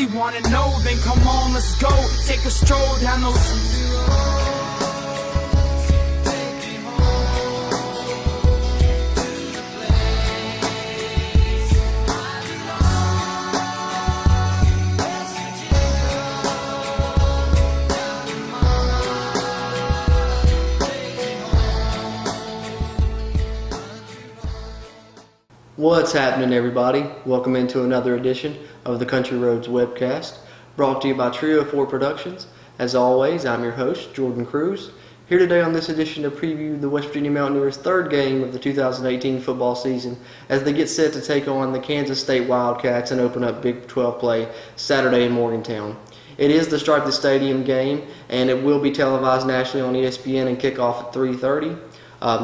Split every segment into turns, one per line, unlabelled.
really want to know, then come on, let's go. Take a stroll down those...
What's happening, everybody? Welcome into another edition of the Country Roads Webcast, brought to you by Trio 4 Productions. As always, I'm your host, Jordan Cruz, here today on this edition to preview the West Virginia Mountaineers' third game of the 2018 football season as they get set to take on the Kanasas State Wildcats and open up Big 12 play Saturday in Morgantown. It is the Stripe the Stadium game, and it will be televised nationally on ESPN and kick off at 3:30.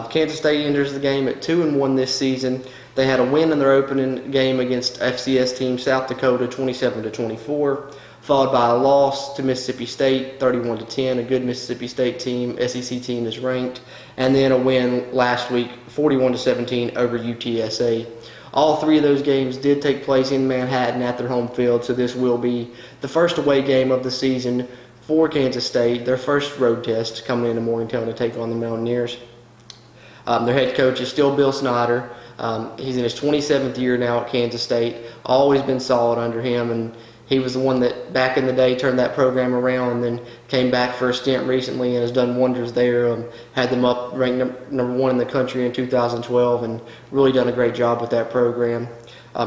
Kansas State enters the game at 2-1 this season. They had a win in their opening game against FCS team South Dakota 27-24, followed by a loss to Mississippi State 31-10, a good Mississippi State team, SEC team is ranked, and then a win last week 41-17 over UTSA. All three of those games did take place in Manhattan at their home field, so this will be the first away game of the season for Kansas State, their first road test coming into Morgantown to take on the Mountaineers. Their head coach is still Bill Snyder. He's in his 27th year now at Kansas State. Always been solid under him, and he was the one that back in the day turned that program around and then came back for a stint recently and has done wonders there. Had them up ranked number one in the country in 2012 and really done a great job with that program.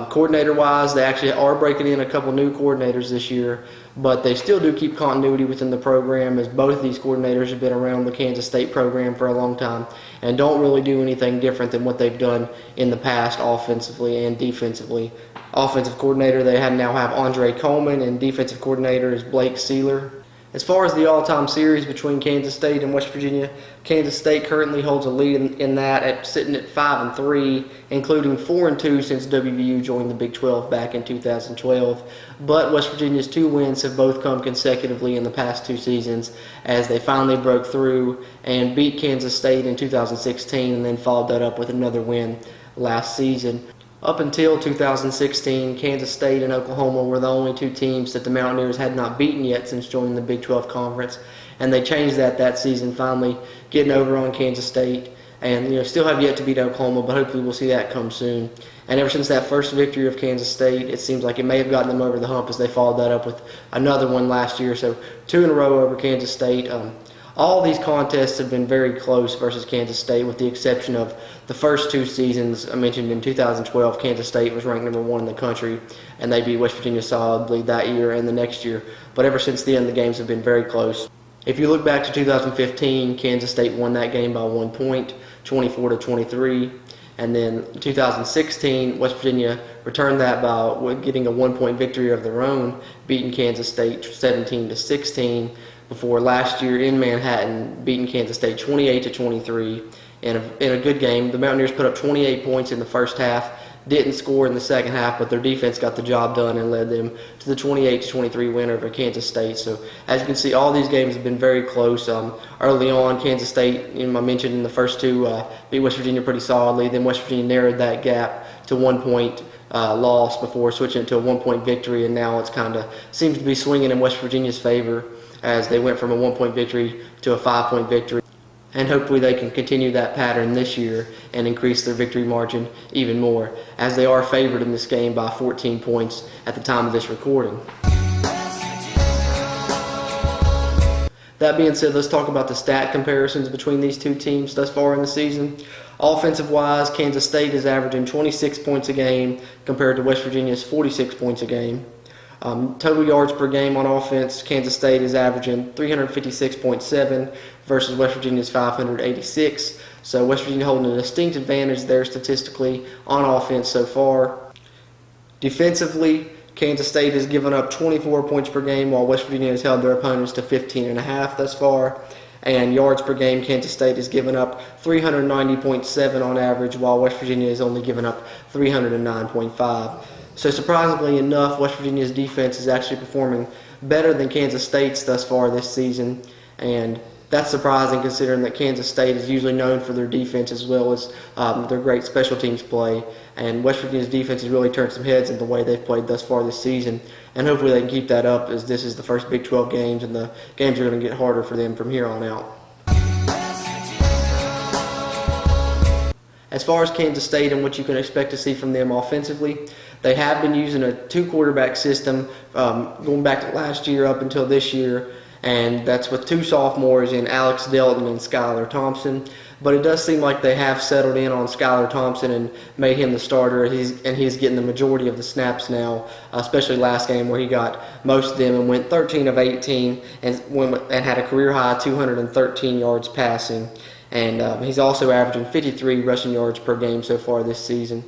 Coordinator-wise, they actually are breaking in a couple new coordinators this year, but they still do keep continuity within the program as both of these coordinators have been around the Kansas State program for a long time and don't really do anything different than what they've done in the past offensively and defensively. Offensive coordinator, they now have Andre Coleman, and defensive coordinator is Blake Sealer. As far as the all-time series between Kansas State and West Virginia, Kansas State currently holds a lead in that, sitting at 5-3, including 4-2 since WVU joined the Big 12 back in 2012. But West Virginia's two wins have both come consecutively in the past two seasons as they finally broke through and beat Kansas State in 2016 and then followed that up with another win last season. Up until 2016, Kansas State and Oklahoma were the only two teams that the Mountaineers had not beaten yet since joining the Big 12 Conference, and they changed that season, finally getting over on Kansas State, and still have yet to beat Oklahoma, but hopefully we'll see that come soon. And ever since that first victory of Kansas State, it seems like it may have gotten them over the hump as they followed that up with another one last year, so 2 in a row over Kansas State. All these contests have been very close versus Kansas State, with the exception of the first two seasons. I mentioned in 2012, Kansas State was ranked number one in the country, and they beat West Virginia solidly that year and the next year. But ever since then, the games have been very close. If you look back to 2015, Kansas State won that game by 1 point, 24-23. And then 2016, West Virginia returned that by getting a 1 point victory of their own, beating Kansas State 17-16. Before last year in Manhattan, beating Kansas State 28-23 in a good game. The Mountaineers put up 28 points in the first half, didn't score in the second half, but their defense got the job done and led them to the 28-23 win over Kansas State. So as you can see, all these games have been very close. Early on, Kansas State, I mentioned in the first two, beat West Virginia pretty solidly. Then West Virginia narrowed that gap to 1 point loss before switching it to a 1 point victory, and now it's kind of seems to be swinging in West Virginia's favor as they went from a 1 point victory to a 5 point victory. And hopefully they can continue that pattern this year and increase their victory margin even more, as they are favored in this game by 14 points at the time of this recording. That being said, let's talk about the stat comparisons between these two teams thus far in the season. Offensive-wise, Kansas State is averaging 26 points a game compared to West Virginia's 46 points a game. Total yards per game on offense, Kansas State is averaging 356.7 versus West Virginia's 586. So West Virginia holding a distinct advantage there statistically on offense so far. Defensively, Kansas State has given up 24 points per game, while West Virginia has held their opponents to 15.5 thus far. And yards per game, Kansas State has given up 390.7 on average, while West Virginia has only given up 309.5. So surprisingly enough, West Virginia's defense is actually performing better than Kansas State's thus far this season, and that's surprising considering that Kansas State is usually known for their defense as well as their great special teams play. And West Virginia's defense has really turned some heads in the way they've played thus far this season. And hopefully they can keep that up, as this is the first Big 12 games, and the games are going to get harder for them from here on out. As far as Kansas State and what you can expect to see from them offensively, they have been using a 2-quarterback system going back to last year up until this year, and that's with 2 sophomores in Alex Delton and Skylar Thompson. But it does seem like they have settled in on Skylar Thompson and made him the starter, and he's getting the majority of the snaps now, especially last game where he got most of them and went 13 of 18 and had a career-high 213 yards passing. And he's also averaging 53 rushing yards per game so far this season.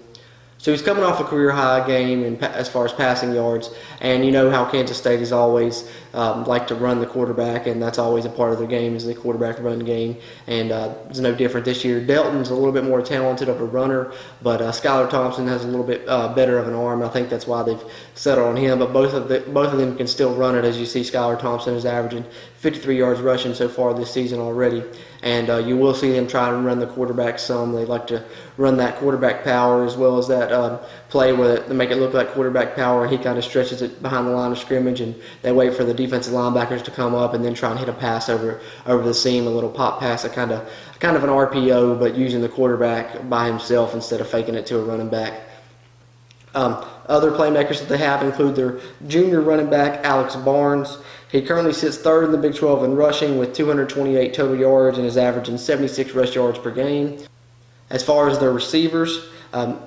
So he's coming off a career-high game as far as passing yards, and you know how Kansas State is always like to run the quarterback, and that's always a part of their game is the quarterback run game, and it's no different this year. Delton's a little bit more talented of a runner, but Skylar Thompson has a little bit better of an arm. I think that's why they've settled on him, but both of them can still run it. As you see, Skylar Thompson is averaging 53 yards rushing so far this season already, and you will see them try and run the quarterback some. They like to run that quarterback power as well as that play where they make it look like quarterback power, and he kind of stretches it behind the line of scrimmage, and they wait for the defensive linebackers to come up and then try and hit a pass over the seam, a little pop pass, a kind of an RPO, but using the quarterback by himself instead of faking it to a running back. Other playmakers that they have include their junior running back, Alex Barnes. He currently sits 3rd in the Big 12 in rushing with 228 total yards and is averaging 76 rush yards per game. As far as their receivers,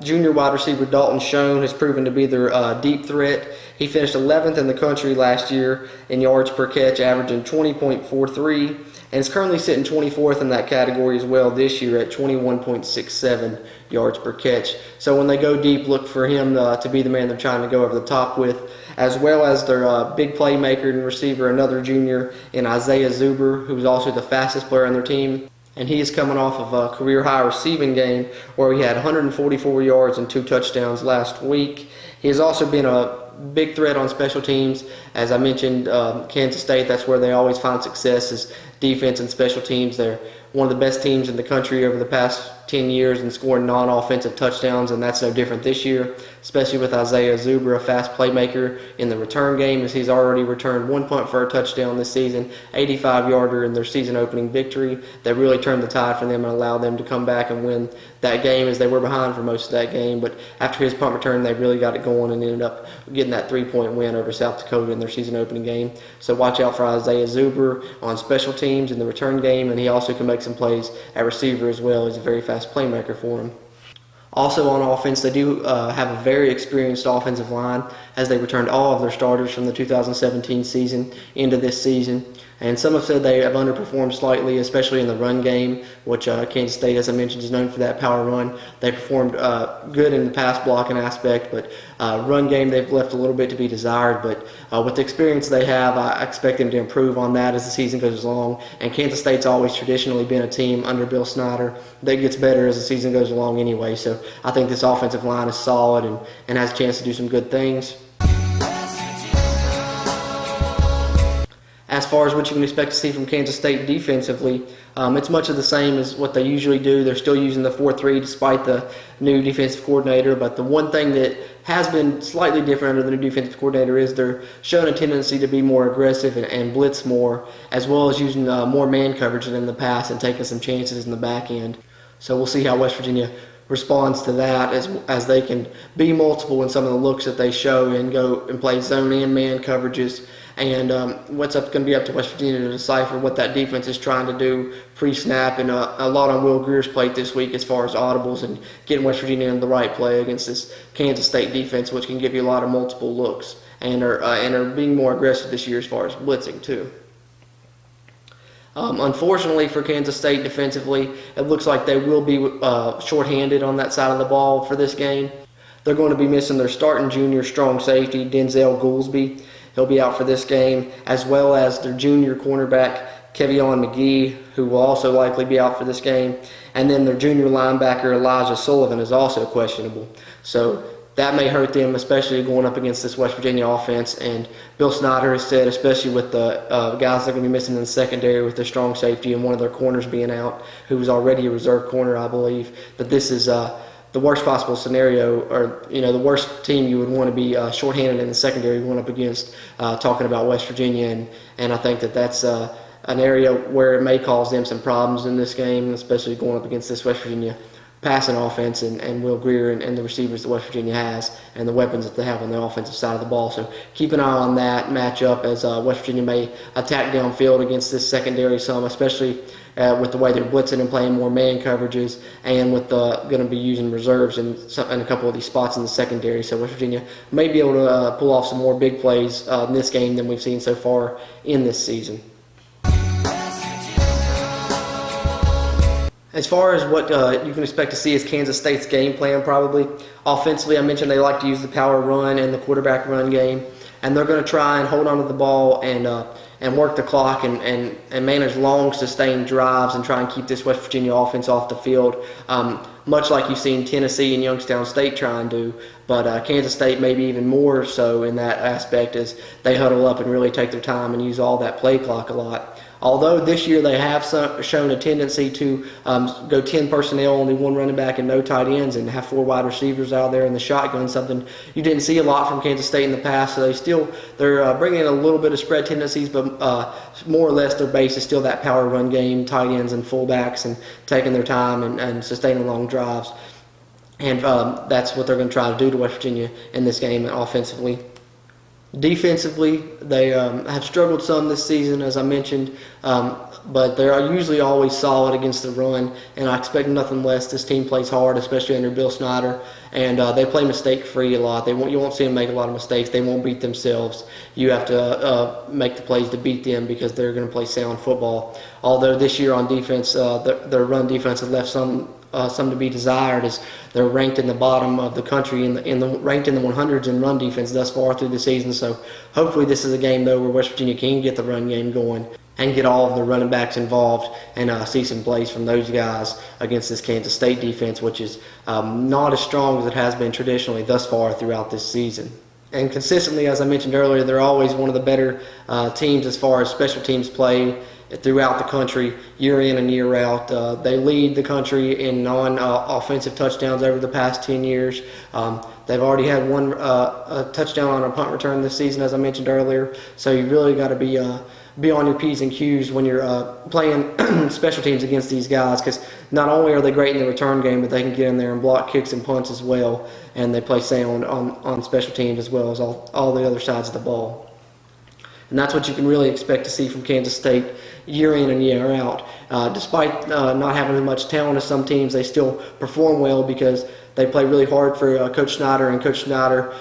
junior wide receiver Dalton Schoen has proven to be their deep threat. He finished 11th in the country last year in yards per catch, averaging 20.43, and is currently sitting 24th in that category as well this year at 21.67 yards per catch. So when they go deep, look for him to be the man they're trying to go over the top with, as well as their big playmaker and receiver, another junior in Isaiah Zuber, who's also the fastest player on their team. And he is coming off of a career-high receiving game where he had 144 yards and 2 touchdowns last week. He has also been a big threat on special teams. As I mentioned, Kansas State, that's where they always find success, is defense and special teams. They're one of the best teams in the country over the past 10 years in scoring non-offensive touchdowns, and that's no different this year, especially with Isaiah Zuber, a fast playmaker in the return game, as he's already returned 1 punt for a touchdown this season, 85-yarder in their season-opening victory. That really turned the tide for them and allowed them to come back and win that game, as they were behind for most of that game. But after his punt return, they really got it going and ended up getting that 3-point win over South Dakota in their season-opening game. So watch out for Isaiah Zuber on special teams in the return game, and he also can make some plays at receiver as well. He's a very fast playmaker for him. Also on offense, they do have a very experienced offensive line, as they returned all of their starters from the 2017 season into this season. And some have said they have underperformed slightly, especially in the run game, which Kansas State, as I mentioned, is known for that power run. They performed good in the pass blocking aspect, but run game they've left a little bit to be desired. But with the experience they have, I expect them to improve on that as the season goes along. And Kansas State's always traditionally been a team under Bill Snyder that gets better as the season goes along anyway. So I think this offensive line is solid and has a chance to do some good things. As far as what you can expect to see from Kansas State defensively, it's much of the same as what they usually do. They're still using the 4-3 despite the new defensive coordinator, but the one thing that has been slightly different under the new defensive coordinator is they're showing a tendency to be more aggressive and blitz more, as well as using more man coverage than in the past and taking some chances in the back end. So we'll see how West Virginia responds to that, as they can be multiple in some of the looks that they show and go and play zone and man coverages. And what's going to be up to West Virginia to decipher what that defense is trying to do pre-snap, and a lot on Will Greer's plate this week as far as audibles and getting West Virginia in the right play against this Kansas State defense, which can give you a lot of multiple looks and are being more aggressive this year as far as blitzing too. Unfortunately for Kansas State defensively, it looks like they will be shorthanded on that side of the ball for this game. They're going to be missing their starting junior strong safety, Denzel Goolsby. He'll be out for this game, as well as their junior cornerback, Kevion McGee, who will also likely be out for this game. And then their junior linebacker, Elijah Sullivan, is also questionable. So that may hurt them, especially going up against this West Virginia offense. And Bill Snyder has said, especially with the guys that are going to be missing in the secondary with their strong safety and one of their corners being out, who was already a reserve corner, I believe, that this is the worst possible scenario, or the worst team you would want to be shorthanded in the secondary going up against, talking about West Virginia. And I think that that's an area where it may cause them some problems in this game, especially going up against this West Virginia passing offense and Will Greer and the receivers that West Virginia has and the weapons that they have on the offensive side of the ball. So keep an eye on that matchup as West Virginia may attack downfield against this secondary some, especially with the way they're blitzing and playing more man coverages, and with going to be using reserves in a couple of these spots in the secondary. So West Virginia may be able to pull off some more big plays in this game than we've seen so far in this season. As far as what you can expect to see is Kansas State's game plan, probably offensively, I mentioned they like to use the power run and the quarterback run game, and they're going to try and hold on to the ball and work the clock and manage long, sustained drives and try and keep this West Virginia offense off the field, much like you've seen Tennessee and Youngstown State try and do. But Kansas State maybe even more so in that aspect, as they huddle up and really take their time and use all that play clock a lot. Although this year they have shown a tendency to go 10 personnel, only one running back and no tight ends, and have 4 wide receivers out there in the shotgun, something you didn't see a lot from Kansas State in the past. So they're bringing in a little bit of spread tendencies, but more or less their base is still that power run game, tight ends and fullbacks, and taking their time and sustaining long drives. And that's what they're going to try to do to West Virginia in this game offensively. Defensively, they have struggled some this season, as I mentioned, but they're usually always solid against the run, and I expect nothing less. This team plays hard, especially under Bill Snyder, and they play mistake-free a lot. You won't see them make a lot of mistakes. They won't beat themselves. You have to make the plays to beat them because they're going to play sound football. Although this year on defense, their run defense has left some to be desired, as they're ranked in the bottom of the country ranked in the 100s in run defense thus far through the season. So hopefully this is a game though where West Virginia can get the run game going and get all of the running backs involved and see some plays from those guys against this Kansas State defense, which is not as strong as it has been traditionally thus far throughout this season. And consistently, as I mentioned earlier, they're always one of the better teams as far as special teams play throughout the country, year in and year out. They lead the country in non-offensive touchdowns over the past 10 years. They've already had one touchdown on a punt return this season, as I mentioned earlier. So you really got to be on your P's and Q's when you're playing special teams against these guys, because not only are they great in the return game, but they can get in there and block kicks and punts as well, and they play sound on special teams as well as all the other sides of the ball. And that's what you can really expect to see from Kansas State year in and year out. Despite not having as much talent as some teams, they still perform well because they play really hard for Coach Snyder, and Coach Snyder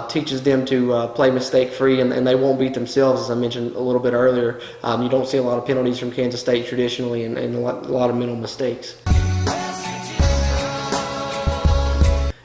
teaches them to play mistake-free, and they won't beat themselves, as I mentioned a little bit earlier. You don't see a lot of penalties from Kansas State traditionally, and a lot of mental mistakes.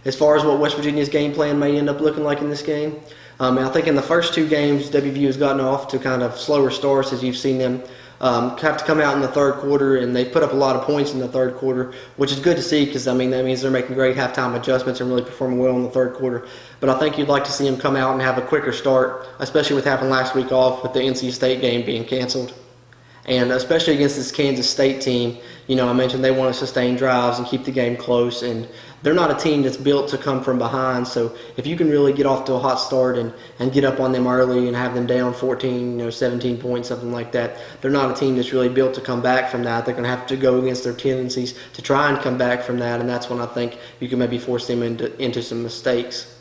As far as what West Virginia's game plan may end up looking like in this game, I think in the first 2 games, WVU has gotten off to kind of slower starts, as you've seen them have to come out in the third quarter, and they've put up a lot of points in the third quarter, which is good to see, because that means they're making great halftime adjustments and really performing well in the third quarter. But I think you'd like to see them come out and have a quicker start, especially with having last week off with the NC State game being canceled. And especially against this Kansas State team, I mentioned they want to sustain drives and keep the game close, and they're not a team that's built to come from behind. So if you can really get off to a hot start and get up on them early and have them down 14, 17 points, something like that, they're not a team that's really built to come back from that. They're going to have to go against their tendencies to try and come back from that, and that's when I think you can maybe force them into some mistakes.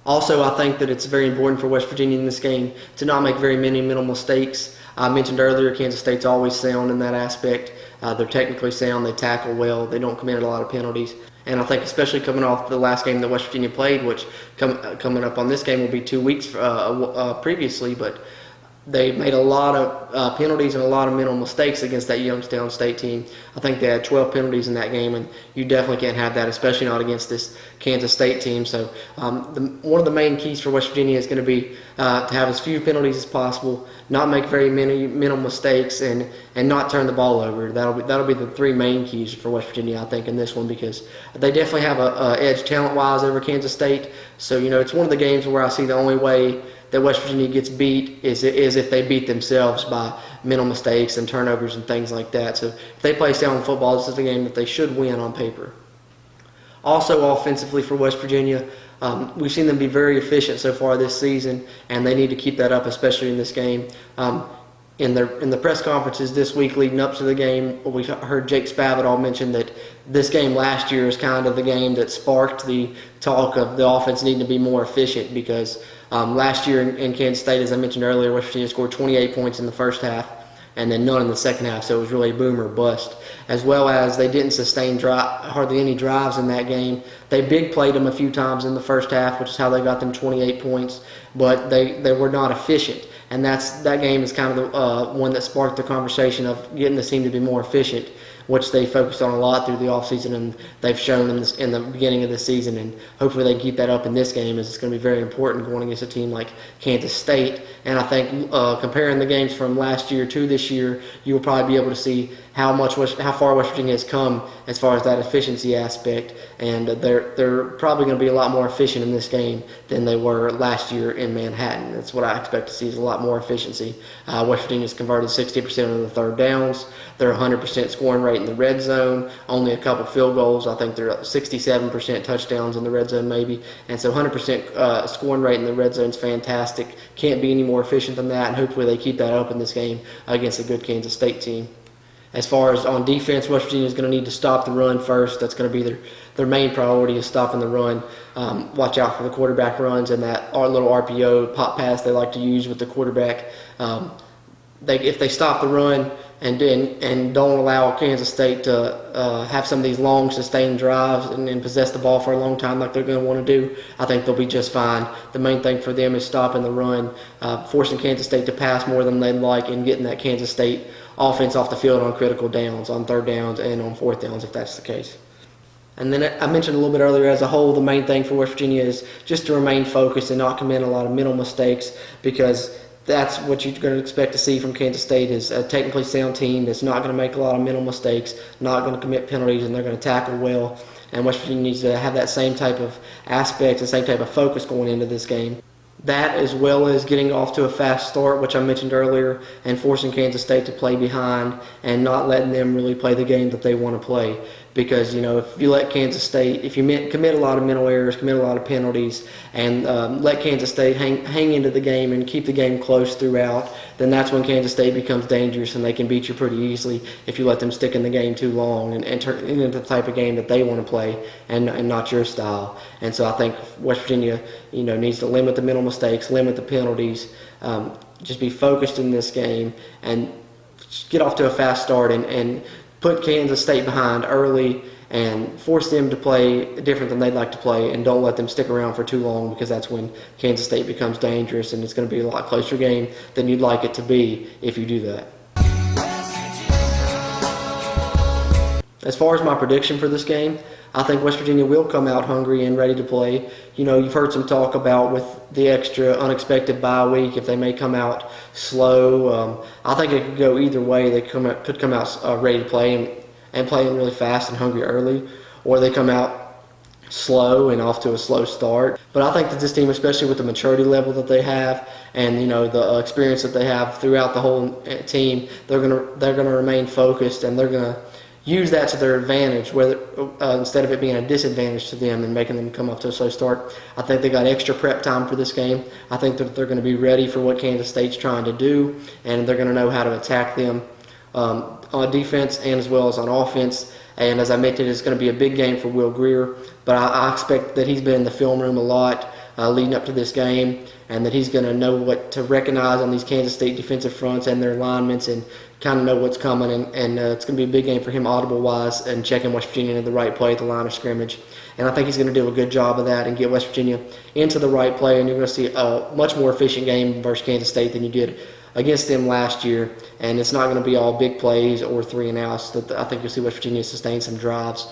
Also, I think that it's very important for West Virginia in this game to not make very many mental mistakes. I mentioned earlier, Kansas State's always sound in that aspect. They're technically sound, they tackle well, they don't commit a lot of penalties. And I think especially coming off the last game that West Virginia played, which coming up on this game will be 2 weeks previously, but They made a lot of penalties and a lot of mental mistakes against that Youngstown State team. I think they had 12 penalties in that game, and you definitely can't have that, especially not against this Kansas State team. So one of the main keys for West Virginia is going to be to have as few penalties as possible, not make very many mental mistakes, and not turn the ball over. That'll be the three main keys for West Virginia, I think, in this one, because they definitely have a edge talent-wise over Kansas State. So, it's one of the games where I see the only way that West Virginia gets beat is if they beat themselves by mental mistakes and turnovers and things like that. So if they play sound football, this is a game that they should win on paper. Also, offensively for West Virginia, we've seen them be very efficient so far this season, and they need to keep that up, especially in this game. In the press conferences this week leading up to the game, we heard Jake Spavital mention that this game last year is kind of the game that sparked the talk of the offense needing to be more efficient, because last year in Kansas State, as I mentioned earlier, West Virginia scored 28 points in the first half and then none in the second half, so it was really boom or bust. As well as they didn't sustain hardly any drives in that game. They big played them a few times in the first half, which is how they got them 28 points, but they were not efficient. And that game is kind of the one that sparked the conversation of getting the team to be more efficient, which they focused on a lot through the offseason, and they've shown in the beginning of the season. And hopefully they keep that up in this game, as it's going to be very important going against a team like Kansas State. And I think comparing the games from last year to this year, you will probably be able to see how far West Virginia has come as far as that efficiency aspect, and they're probably going to be a lot more efficient in this game than they were last year in Manhattan. That's what I expect to see, is a lot more efficiency. West Virginia's converted 60% of the third downs. They're 100% scoring rate in the red zone, only a couple field goals. I think they're 67% touchdowns in the red zone maybe, and so 100% scoring rate in the red zone is fantastic. Can't be any more efficient than that, and hopefully they keep that up in this game against a good Kansas State team. As far as on defense, West Virginia is going to need to stop the run first. That's going to be their main priority, is stopping the run. Watch out for the quarterback runs and that little RPO pop pass they like to use with the quarterback. If they stop the run and don't allow Kansas State to have some of these long sustained drives and possess the ball for a long time like they're going to want to do, I think they'll be just fine. The main thing for them is stopping the run, forcing Kansas State to pass more than they'd like, and getting that Kansas State offense off the field on critical downs, on third downs and on fourth downs if that's the case. And then I mentioned a little bit earlier, as a whole, the main thing for West Virginia is just to remain focused and not commit a lot of mental mistakes, because that's what you're going to expect to see from Kansas State, is a technically sound team that's not going to make a lot of mental mistakes, not going to commit penalties, and they're going to tackle well. And West Virginia needs to have that same type of aspect and same type of focus going into this game. That, as well as getting off to a fast start, which I mentioned earlier, and forcing Kansas State to play behind and not letting them really play the game that they want to play. Because, if you let Kansas State, if you commit a lot of mental errors, commit a lot of penalties, and let Kansas State hang into the game and keep the game close throughout, then that's when Kansas State becomes dangerous, and they can beat you pretty easily if you let them stick in the game too long and turn it into the type of game that they want to play and not your style. And so I think West Virginia, needs to limit the mental mistakes, limit the penalties, just be focused in this game, and get off to a fast start and put Kansas State behind early and force them to play different than they'd like to play, and don't let them stick around for too long, because that's when Kansas State becomes dangerous, and it's going to be a lot closer game than you'd like it to be if you do that. As far as my prediction for this game, I think West Virginia will come out hungry and ready to play. You've heard some talk about with the extra unexpected bye week, if they may come out slow. I think it could go either way. They could come out ready to play and playing really fast and hungry early, or they come out slow and off to a slow start. But I think that this team, especially with the maturity level that they have and the experience that they have throughout the whole team, they're gonna remain focused, and they're gonna use that to their advantage, whether instead of it being a disadvantage to them and making them come up to a slow start. I think they got extra prep time for this game. I think that they're going to be ready for what Kansas State's trying to do, and they're going to know how to attack them on defense and as well as on offense. And as I mentioned, it's going to be a big game for Will Greer, but I expect that he's been in the film room a lot leading up to this game, and that he's going to know what to recognize on these Kansas State defensive fronts and their alignments, and kind of know what's coming. And it's going to be a big game for him audible-wise, and checking West Virginia into the right play at the line of scrimmage. And I think he's going to do a good job of that and get West Virginia into the right play, and you're going to see a much more efficient game versus Kansas State than you did against them last year, and it's not going to be all big plays or 3 and outs. I think you'll see West Virginia sustain some drives.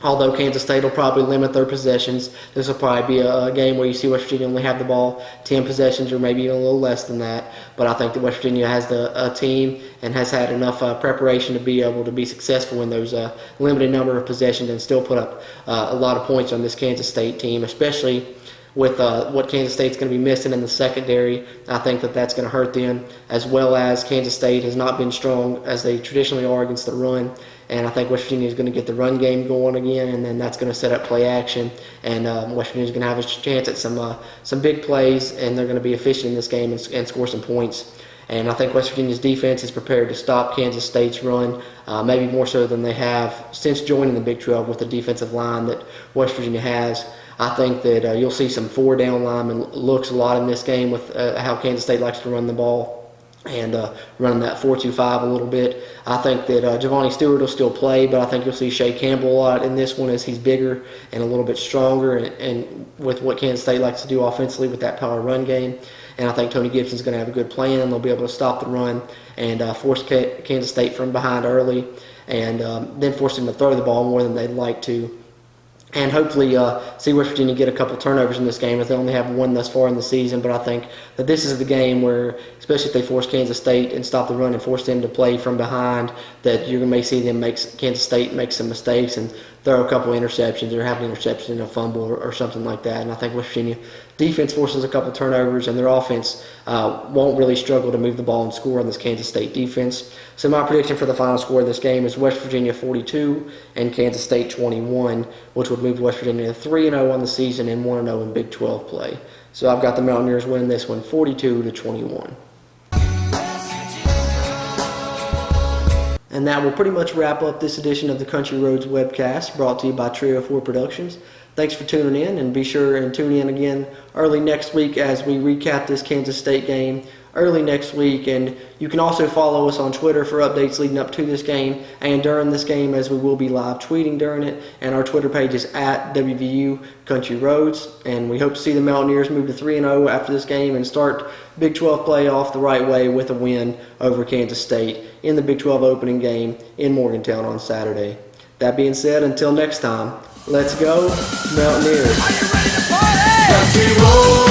Although Kansas State will probably limit their possessions, this will probably be a game where you see West Virginia only have the ball 10 possessions or maybe even a little less than that. But I think that West Virginia has a team and has had enough preparation to be able to be successful in those limited number of possessions and still put up a lot of points on this Kansas State team, especially with what Kansas State's going to be missing in the secondary. I think that that's going to hurt them, as well as Kansas State has not been strong as they traditionally are against the run. And I think West Virginia is going to get the run game going again, and then that's going to set up play action. And West Virginia is going to have a chance at some big plays, and they're going to be efficient in this game and score some points. And I think West Virginia's defense is prepared to stop Kansas State's run, maybe more so than they have since joining the Big 12 with the defensive line that West Virginia has. I think that you'll see some 4-down lineman looks a lot in this game with how Kansas State likes to run the ball and running that 4-2-5 a little bit. I think that Giovanni Stewart will still play, but I think you'll see Shea Campbell a lot in this one as he's bigger and a little bit stronger and with what Kansas State likes to do offensively with that power run game. And I think Tony Gibson's going to have a good plan, and they'll be able to stop the run and force Kansas State from behind early and then force them to throw the ball more than they'd like to. And hopefully see West Virginia get a couple turnovers in this game, as they only have one thus far in the season. But I think that this is the game where, especially if they force Kansas State and stop the run and force them to play from behind, that you're going to see them Kansas State make some mistakes and throw a couple interceptions or have an interception and a fumble or something like that. And I think West Virginia defense forces a couple turnovers, and their offense won't really struggle to move the ball and score on this Kansas State defense. So my prediction for the final score of this game is West Virginia 42 and Kansas State 21, which would move West Virginia to 3-0 on the season and 1-0 in Big 12 play. So I've got the Mountaineers winning this one 42-21. And that will pretty much wrap up this edition of the Country Roads Webcast, brought to you by Trio 4 Productions. Thanks for tuning in, and be sure and tune in again early next week as we recap this Kansas State game early next week. And you can also follow us on Twitter for updates leading up to this game and during this game, as we will be live tweeting during it. And our Twitter page is at WVU Country Roads. And we hope to see the Mountaineers move to 3-0 after this game and start Big 12 play off the right way with a win over Kansas State in the Big 12 opening game in Morgantown on Saturday. That being said, until next time, let's go Mountaineers.
Are you ready to party? Country Roads.